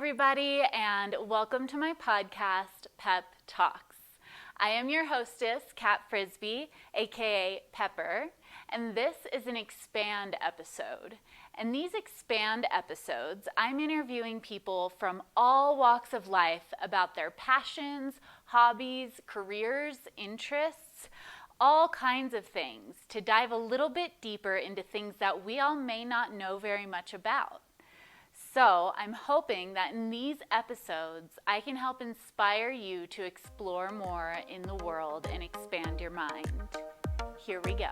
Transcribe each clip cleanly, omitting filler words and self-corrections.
everybody, and welcome to my podcast, Pep Talks. I am your hostess, Kat Frisbee, aka Pepper, and this is an expand episode. In these expand episodes, I'm interviewing people from all walks of life about their passions, hobbies, careers, interests, all kinds of things to dive a little bit deeper into things that we all may not know very much about. So I'm hoping that in these episodes, I can help inspire you to explore more in the world and expand your mind. Here we go.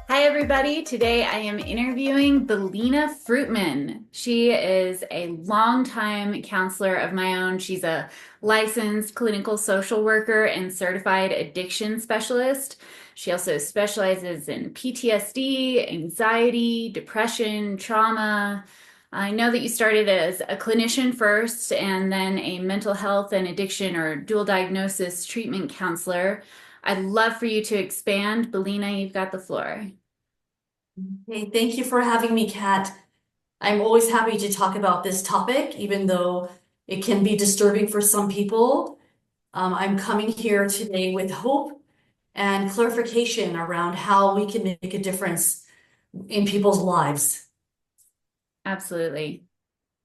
Hi, everybody. Today I am interviewing Belina Fruitman. She is a longtime counselor of my own. She's a licensed clinical social worker and certified addiction specialist. She also specializes in PTSD, anxiety, depression, trauma. I know that you started as a clinician first and then a mental health and addiction or dual diagnosis treatment counselor. I'd love for you to expand. Belina, you've got the floor. Hey, thank you for having me, Kat. I'm always happy to talk about this topic, even though it can be disturbing for some people. I'm coming here today with hope and clarification around how we can make a difference in people's lives. Absolutely.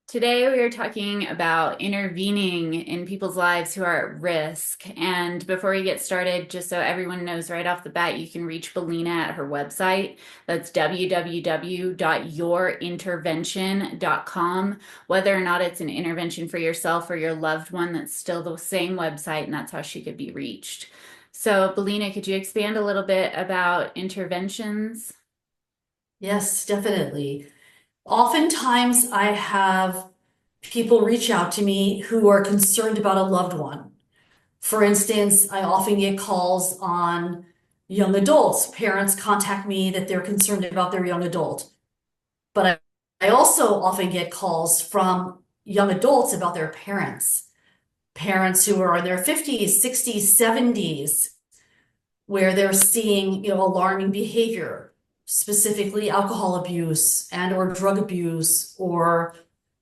Today we are talking about intervening in people's lives who are at risk. And before we get started, just so everyone knows right off the bat, you can reach Belina at her website. That's www.yourintervention.com. Whether or not it's an intervention for yourself or your loved one, that's still the same website, and that's how she could be reached. So, Belina, could you expand a little bit about interventions? Yes, definitely. Oftentimes, I have people reach out to me who are concerned about a loved one. For instance, I often get calls on young adults. Parents contact me that they're concerned about their young adult. But I also often get calls from young adults about their parents who are in their 50s, 60s, 70s, where they're seeing, alarming behavior, specifically alcohol abuse and or drug abuse or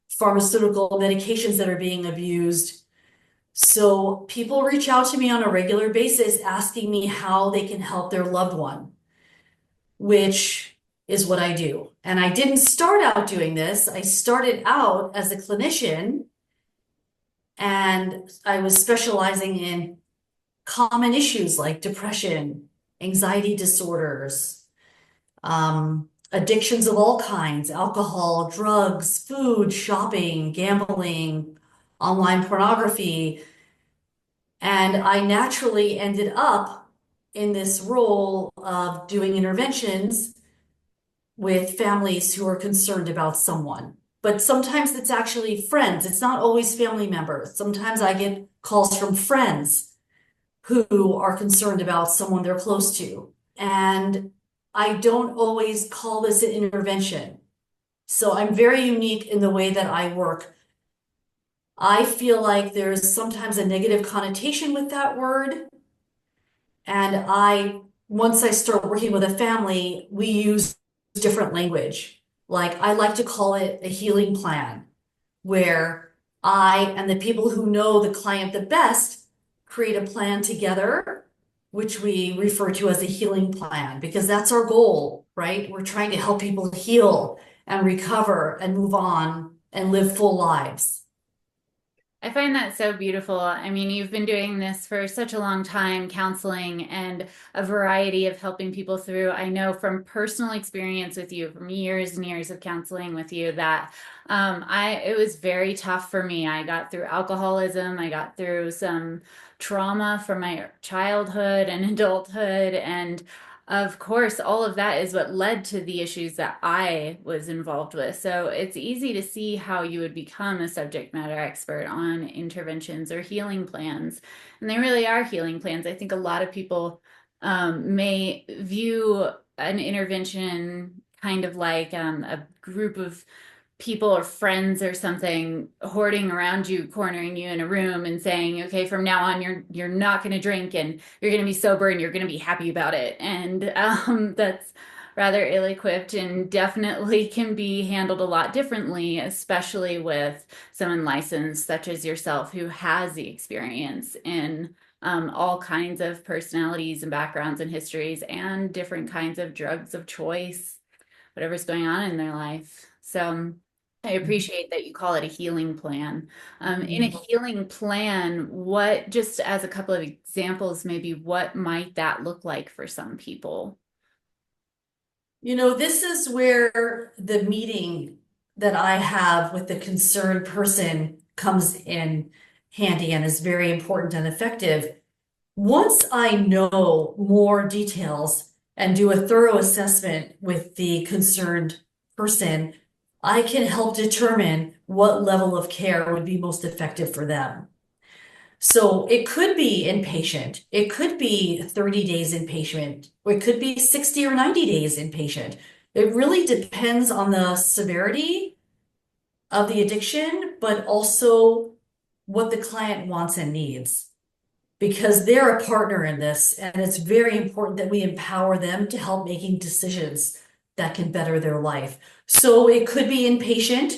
pharmaceutical medications that are being abused. So people reach out to me on a regular basis asking me how they can help their loved one, which is what I do. And I didn't start out doing this. I started out as a clinician and I was specializing in common issues like depression, anxiety disorders, addictions of all kinds, alcohol, drugs, food, shopping, gambling, online pornography. And I naturally ended up in this role of doing interventions with families who are concerned about someone. But sometimes it's actually friends. It's not always family members. Sometimes I get calls from friends who are concerned about someone they're close to. And I don't always call this an intervention. So I'm very unique in the way that I work. I feel like there's sometimes a negative connotation with that word. And once I start working with a family, we use different language. Like I like to call it a healing plan, where I and the people who know the client the best create a plan together, which we refer to as a healing plan, because that's our goal, right? We're trying to help people heal and recover and move on and live full lives. I find that so beautiful. I mean, you've been doing this for such a long time, counseling and a variety of helping people through. I know from personal experience with you, from years and years of counseling with you, that it was very tough for me. I got through alcoholism. I got through some trauma from my childhood and adulthood, and of course, all of that is what led to the issues that I was involved with. So it's easy to see how you would become a subject matter expert on interventions or healing plans. And they really are healing plans. I think a lot of people may view an intervention kind of like a group of people or friends or something hoarding around you, cornering you in a room and saying, okay, from now on you're not going to drink and you're going to be sober and you're going to be happy about it. And that's rather ill-equipped and definitely can be handled a lot differently, especially with someone licensed such as yourself who has the experience in all kinds of personalities and backgrounds and histories and different kinds of drugs of choice, whatever's going on in their life. So I appreciate that you call it a healing plan. In a healing plan, what, just as a couple of examples, maybe what might that look like for some people? This is where the meeting that I have with the concerned person comes in handy and is very important and effective. Once I know more details and do a thorough assessment with the concerned person, I can help determine what level of care would be most effective for them. So it could be inpatient, it could be 30 days inpatient, or it could be 60 or 90 days inpatient. It really depends on the severity of the addiction, but also what the client wants and needs. Because they're a partner in this, and it's very important that we empower them to help making decisions that can better their life. So it could be inpatient,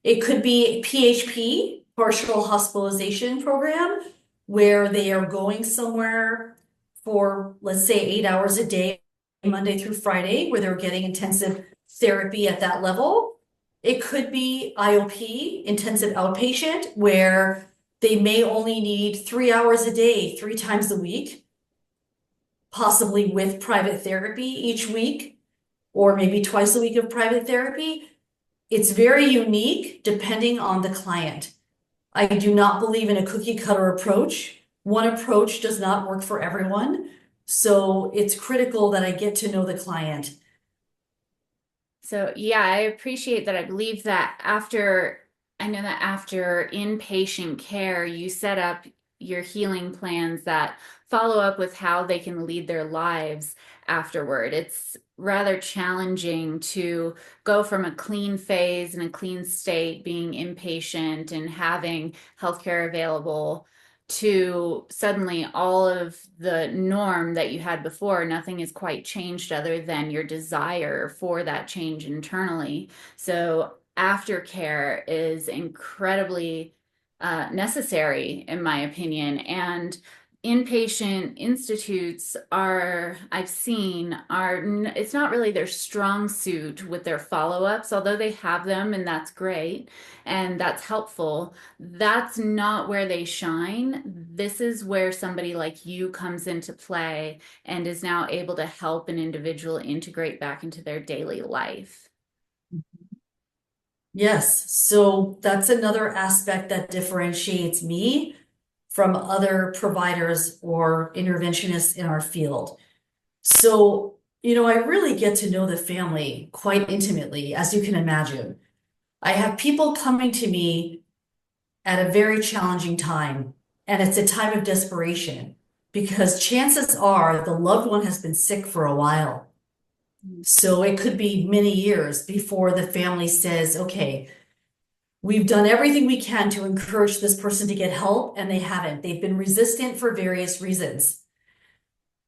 it could be PHP, partial hospitalization program, where they are going somewhere for, let's say, 8 hours a day, Monday through Friday, where they're getting intensive therapy at that level. It could be IOP, intensive outpatient, where they may only need 3 hours a day, 3 times a week, possibly with private therapy each week, or maybe twice a week of private therapy. It's very unique depending on the client. I do not believe in a cookie cutter approach. One approach does not work for everyone. So it's critical that I get to know the client. So yeah, I appreciate that. I believe that I know that after inpatient care, you set up your healing plans that follow up with how they can lead their lives afterward. It's rather challenging to go from a clean phase and a clean state, being inpatient and having healthcare available, to suddenly all of the norm that you had before, nothing has quite changed other than your desire for that change internally. So aftercare is incredibly necessary, in my opinion. And inpatient institutes are, I've seen, it's not really their strong suit with their follow-ups, although they have them, and that's great and that's helpful. That's not where they shine. This is where somebody like you comes into play and is now able to help an individual integrate back into their daily life. Yes, so that's another aspect that differentiates me from other providers or interventionists in our field. So, I really get to know the family quite intimately, as you can imagine. I have people coming to me at a very challenging time, and it's a time of desperation because chances are the loved one has been sick for a while. So it could be many years before the family says, okay, we've done everything we can to encourage this person to get help, and they haven't. They've been resistant for various reasons.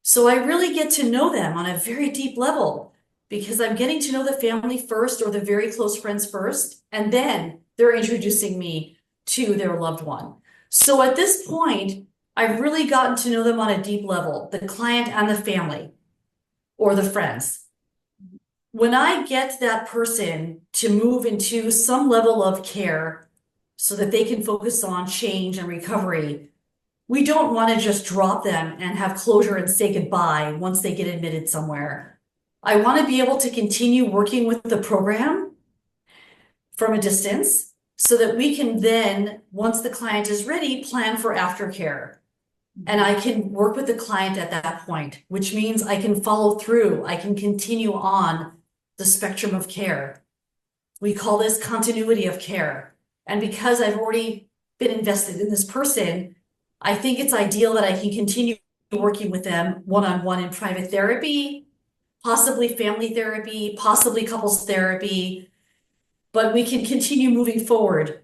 So I really get to know them on a very deep level because I'm getting to know the family first or the very close friends first, and then they're introducing me to their loved one. So at this point, I've really gotten to know them on a deep level, the client and the family or the friends. When I get that person to move into some level of care so that they can focus on change and recovery, we don't want to just drop them and have closure and say goodbye once they get admitted somewhere. I want to be able to continue working with the program from a distance so that we can then, once the client is ready, plan for aftercare. And I can work with the client at that point, which means I can follow through. I can continue on the spectrum of care. We call this continuity of care. And because I've already been invested in this person, I think it's ideal that I can continue working with them one-on-one in private therapy, possibly family therapy, possibly couples therapy, but we can continue moving forward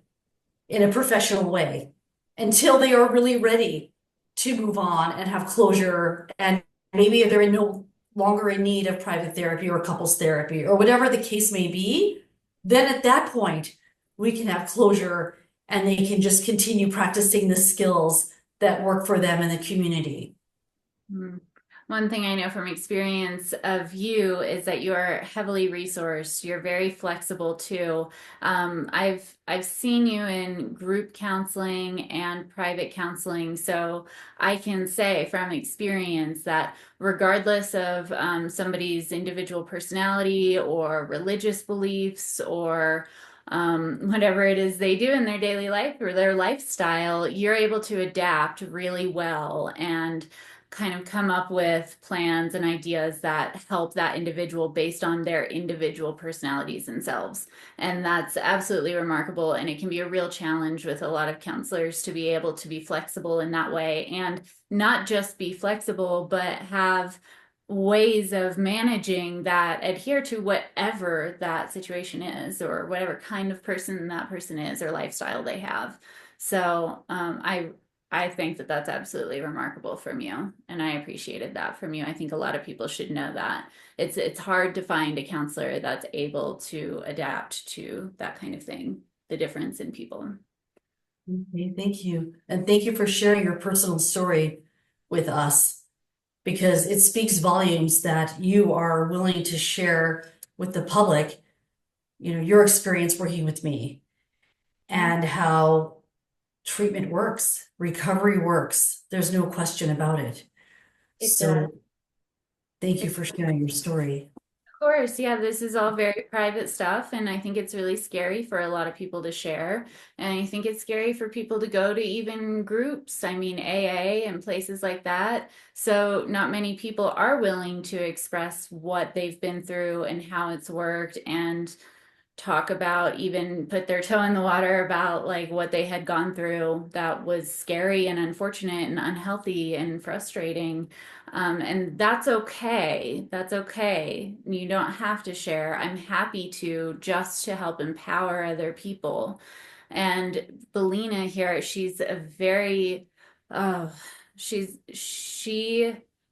in a professional way until they are really ready to move on and have closure. And maybe they're in no longer in need of private therapy or couples therapy or whatever the case may be, then at that point, we can have closure and they can just continue practicing the skills that work for them in the community. Mm. One thing I know from experience of you is that you are heavily resourced. You're very flexible too. I've seen you in group counseling and private counseling, so I can say from experience that regardless of somebody's individual personality or religious beliefs or whatever it is they do in their daily life or their lifestyle, you're able to adapt really well and kind of come up with plans and ideas that help that individual based on their individual personalities and selves. And that's absolutely remarkable. And it can be a real challenge with a lot of counselors to be able to be flexible in that way and not just be flexible, but have ways of managing that adhere to whatever that situation is or whatever kind of person that person is or lifestyle they have. So I think that that's absolutely remarkable from you, and I appreciated that from you. I think a lot of people should know that it's hard to find a counselor that's able to adapt to that kind of thing, the difference in people. Okay, thank you. And thank you for sharing your personal story with us because it speaks volumes that you are willing to share with the public, your experience working with me and how treatment works, recovery works. There's no question about it. It does. So thank you for sharing your story. Of course, yeah, this is all very private stuff, and I think it's really scary for a lot of people to share. And I think it's scary for people to go to even groups, I mean, AA and places like that. So, not many people are willing to express what they've been through and how it's worked and talk about, even put their toe in the water about like what they had gone through that was scary and unfortunate and unhealthy and frustrating. And that's okay. That's okay. You don't have to share. I'm happy to just to help empower other people. And Belina here, she's a very, oh, she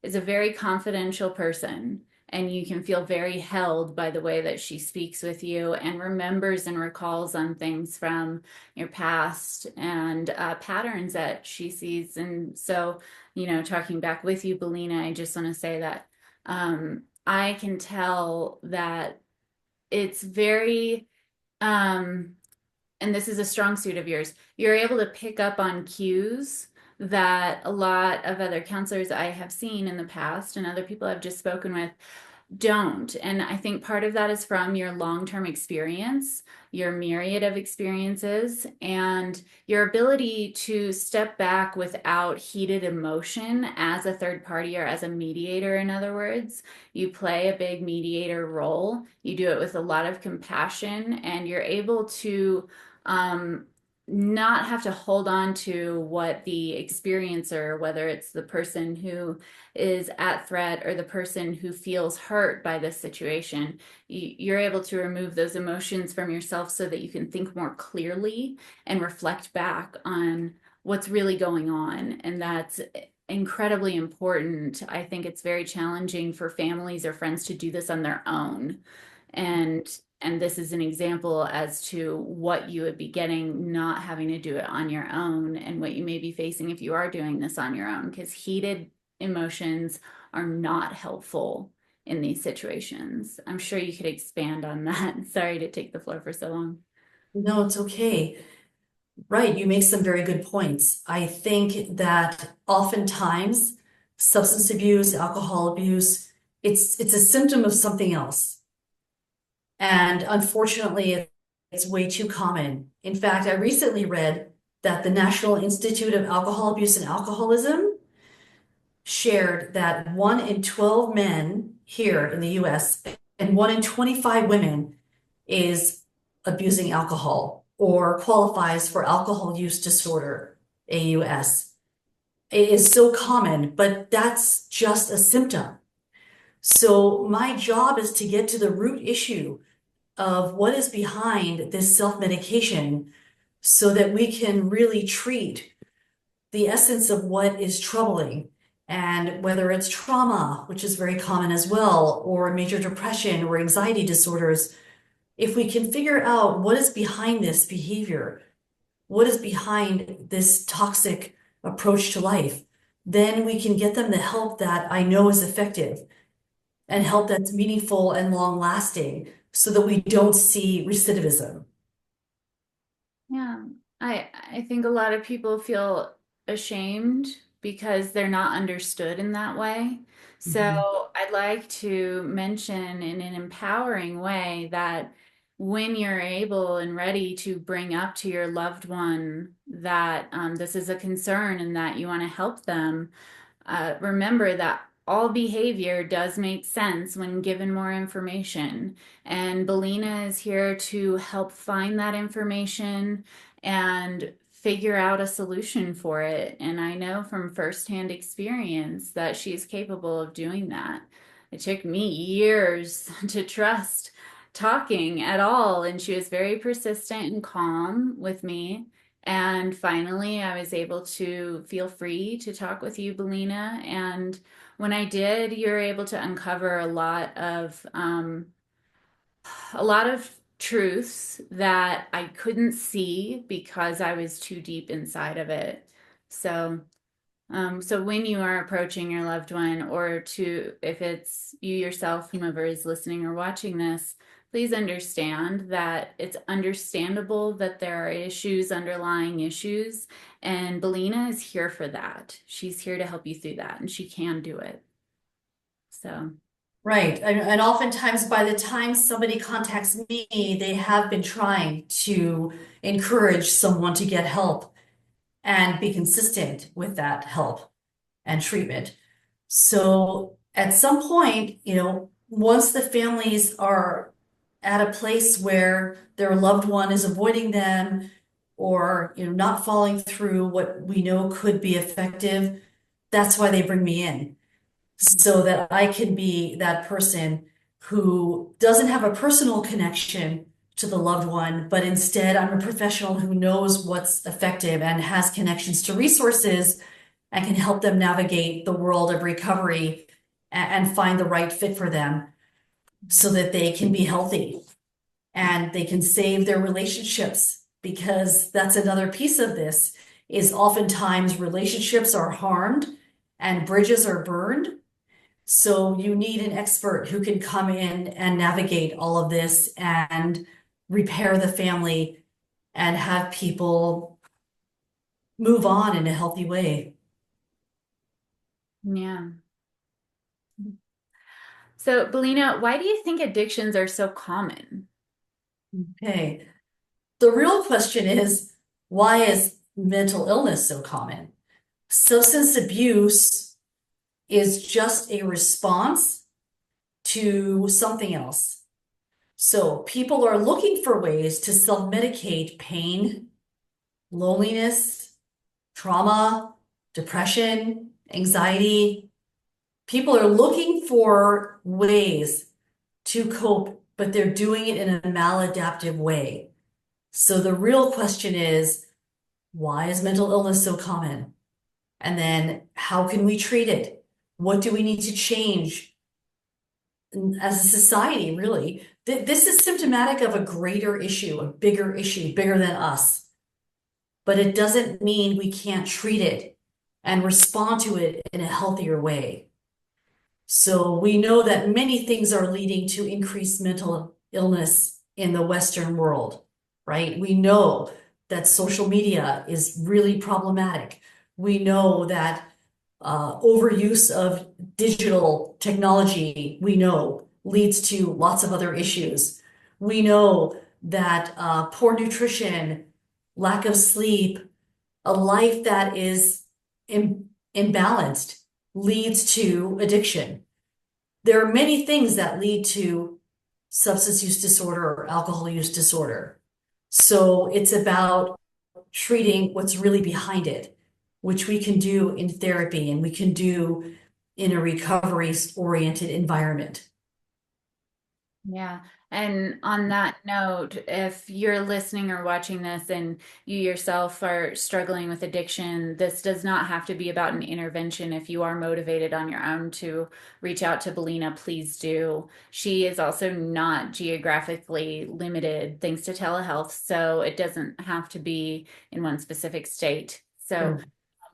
is a very confidential person, and you can feel very held by the way that she speaks with you and remembers and recalls on things from your past and patterns that she sees. And so, talking back with you, Belina, I just want to say that I can tell that it's very, and this is a strong suit of yours, you're able to pick up on cues that a lot of other counselors I have seen in the past and other people I've just spoken with don't. And I think part of that is from your long-term experience, your myriad of experiences, and your ability to step back without heated emotion as a third party or as a mediator, in other words. You play a big mediator role. You do it with a lot of compassion, and you're able to not have to hold on to what the experiencer, whether it's the person who is at threat or the person who feels hurt by this situation, you're able to remove those emotions from yourself so that you can think more clearly and reflect back on what's really going on. And that's incredibly important. I think it's very challenging for families or friends to do this on their own. And this is an example as to what you would be getting not having to do it on your own and what you may be facing if you are doing this on your own, because heated emotions are not helpful in these situations. I'm sure you could expand on that. Sorry to take the floor for so long. No, it's okay. Right, you make some very good points. I think that oftentimes substance abuse, alcohol abuse, it's a symptom of something else. And unfortunately, it's way too common. In fact, I recently read that the National Institute of Alcohol Abuse and Alcoholism shared that 1 in 12 men here in the US and 1 in 25 women is abusing alcohol or qualifies for alcohol use disorder, AUS. It is so common, but that's just a symptom. So my job is to get to the root issue of what is behind this self-medication so that we can really treat the essence of what is troubling And whether it's trauma, which is very common as well, or major depression or anxiety disorders, if we can figure out what is behind this behavior, what is behind this toxic approach to life, then we can get them the help that I know is effective and help that's meaningful and long lasting so that we don't see recidivism. Yeah, I think a lot of people feel ashamed because they're not understood in that way. Mhm. So I'd like to mention in an empowering way that when you're able and ready to bring up to your loved one that this is a concern and that you want to help them, remember that all behavior does make sense when given more information. And Belina is here to help find that information and figure out a solution for it. And I know from firsthand experience that she's capable of doing that. It took me years to trust talking at all, and she was very persistent and calm with me. And finally, I was able to feel free to talk with you, Belina. And when I did, you're able to uncover a lot of truths that I couldn't see because I was too deep inside of it. So so when you are approaching your loved one, or if it's you yourself, whomever is listening or watching this, please understand that it's understandable that there are issues, underlying issues, and Belina is here for that. She's here to help you through that, and she can do it. So, Right. And oftentimes, by the time somebody contacts me, they have been trying to encourage someone to get help and be consistent with that help and treatment. So at some point, once the families are at a place where their loved one is avoiding them or, not following through what we know could be effective, that's why they bring me in so that I can be that person who doesn't have a personal connection to the loved one, but instead I'm a professional who knows what's effective and has connections to resources and can help them navigate the world of recovery and find the right fit for them so that they can be healthy and they can save their relationships because that's another piece of this is oftentimes relationships are harmed and bridges are burned, so you need an expert who can come in and navigate all of this and repair the family and have people move on in a healthy way. yeah. So, Belina, why do you think addictions are so common? Okay. The real question is, why is mental illness so common? Substance abuse is just a response to something else. So people are looking for ways to self-medicate pain, loneliness, trauma, depression, anxiety. People are looking for ways to cope, but they're doing it in a maladaptive way. So the real question is, why is mental illness so common? And then how can we treat it? What do we need to change as a society, really? This is symptomatic of a greater issue, a bigger issue, bigger than us. But it doesn't mean we can't treat it and respond to it in a healthier way. So we know that many things are leading to increased mental illness in the Western world, right? We know that social media is really problematic. We know that overuse of digital technology, we know, leads to lots of other issues. We know that poor nutrition, lack of sleep, a life that is imbalanced leads to addiction. There are many things that lead to substance use disorder or alcohol use disorder. So it's about treating what's really behind it, which we can do in therapy and we can do in a recovery oriented environment. Yeah. And on that note, if you're listening or watching this and you yourself are struggling with addiction, this does not have to be about an intervention. If you are motivated on your own to reach out to Belina, please do. She is also not geographically limited thanks to telehealth, so it doesn't have to be in one specific state. So True.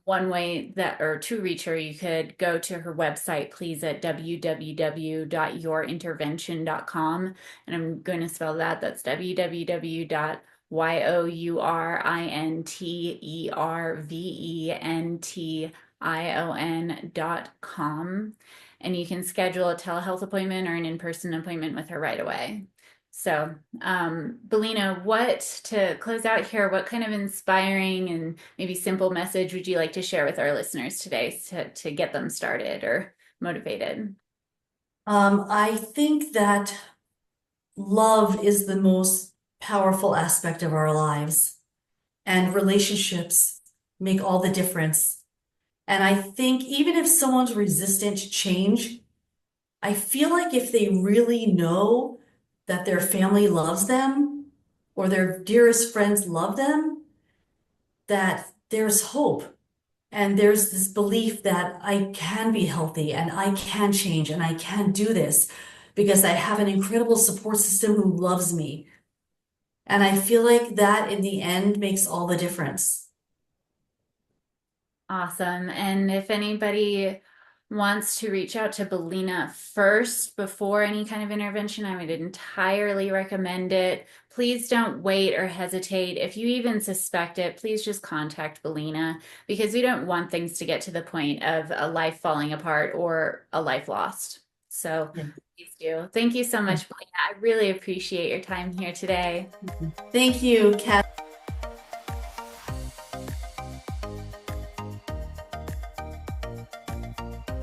one way that, or to reach her, you could go to her website, please, at www.yourintervention.com. And I'm going to spell that. That's www.yourintervention.com. And you can schedule a telehealth appointment or an in-person appointment with her right away. So, Belina, what to close out here, what kind of inspiring and maybe simple message would you like to share with our listeners today to get them started or motivated? I think that love is the most powerful aspect of our lives, and relationships make all the difference. And I think even if someone's resistant to change, I feel like if they really know that their family loves them or their dearest friends love them, that there's hope. And there's this belief that I can be healthy and I can change and I can do this because I have an incredible support system who loves me. And I feel like that in the end makes all the difference. Awesome. And if anybody wants to reach out to Belina first before any kind of intervention, I would entirely recommend it. Please don't wait or hesitate. If you even suspect it, please just contact Belina because we don't want things to get to the point of a life falling apart or a life lost. So Yeah. please do. Thank you so much, Belina. I really appreciate your time here today. Thank you, Kat.